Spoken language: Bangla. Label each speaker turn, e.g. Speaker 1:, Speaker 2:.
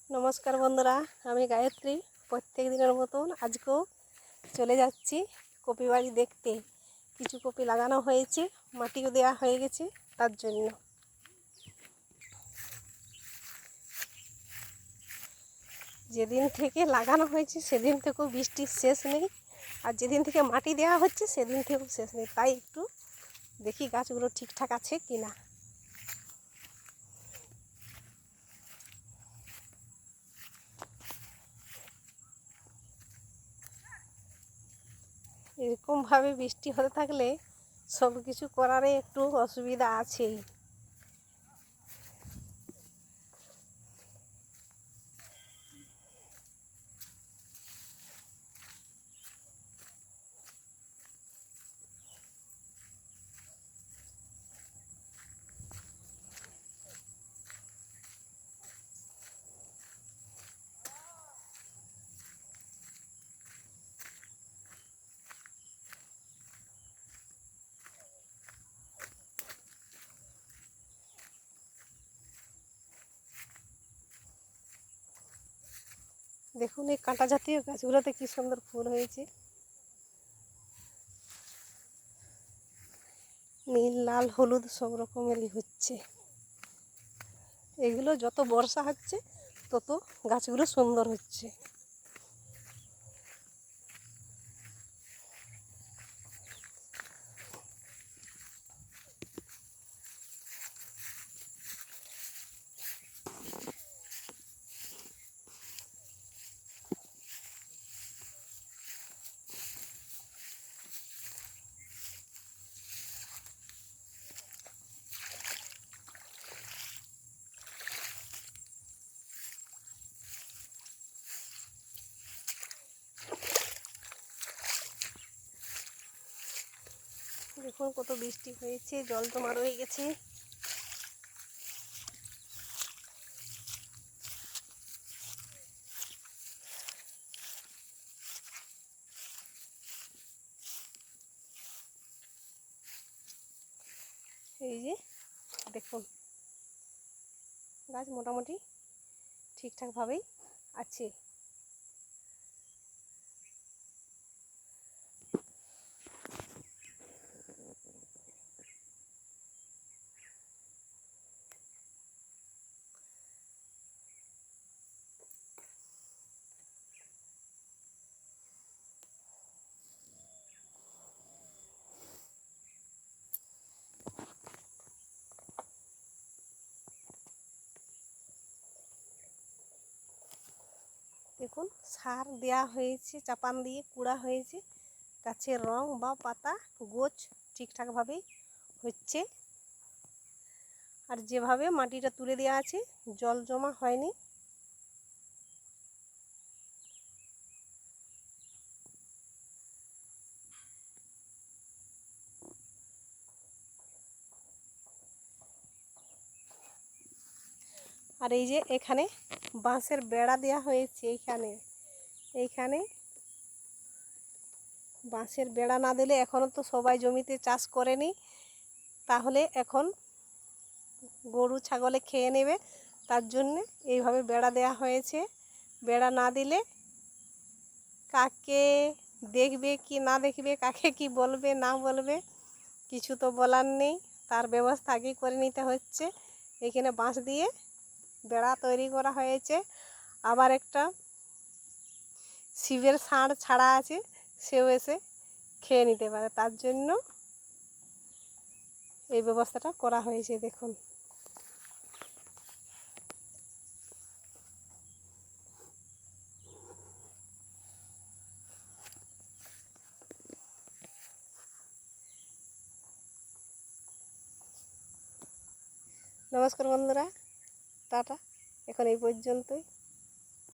Speaker 1: নমস্কার বন্ধুরা, আমি গায়ত্রী। প্রত্যেক দিনের মতন আজকেও চলে যাচ্ছি কপি বাড়ি দেখতে। কিছু কপি লাগানো হয়েছে, মাটিও দেওয়া হয়ে গেছে। তার জন্য যেদিন থেকে লাগানো হয়েছে সেদিন থেকেও বৃষ্টির শেষ নেই, আর যেদিন থেকে মাটি দেওয়া হচ্ছে সেদিন থেকেও শেষ নেই। তাই একটু দেখি গাছগুলো ঠিকঠাক আছে কি না। এরকমভাবে বৃষ্টি হতে থাকলে সব কিছু করারই একটু অসুবিধা আছেই। দেখুন এই কাঁটা জাতীয় গাছগুলোতে কি সুন্দর ফুল হয়েছে, নীল, লাল, হলুদ সব রকমেরই হচ্ছে। এগুলো যত বর্ষা হচ্ছে তত গাছগুলো সুন্দর হচ্ছে। দেখুন কত বৃষ্টি হয়েছে, জল জমা রয়ে গেছে। এই যে দেখুন গাছ মোটামুটি ঠিকঠাকভাবেই আছে। দেখুন সার দেওয়া হয়েছে, চাপান দিয়ে কুড়া হয়েছে। গাছের রং বা পাতা গোছ ঠিকঠাকভাবেই হচ্ছে। আর যেভাবে মাটিটা তুলে দেওয়া আছে জল জমা হয়নি। আর এই যে এখানে বাঁশের বেড়া দেওয়া হয়েছে। এইখানে বাঁশের বেড়া না দিলে এখনও তো সবাই জমিতে চাষ করেনি, তাহলে এখন গরু ছাগলে খেয়ে নেবে। তার জন্যে এইভাবে বেড়া দেওয়া হয়েছে। বেড়া না দিলে কাকে দেখবে কি না দেখবে, কাকে কি বলবে না বলবে কিছু তো বলার নেই। তার ব্যবস্থা আগেই করে নিতে হচ্ছে। এখানে বাঁশ দিয়ে বেড়া তৈরি করা হয়েছে। আবার একটা শিবের ষাঁড় ছাড়া আছে, সেও এসে খেয়ে নিতে পারে। তার জন্য এই ব্যবস্থাটা করা হয়েছে। দেখুন নমস্কার বন্ধুরা, টাটা। এখন এই পর্যন্তই।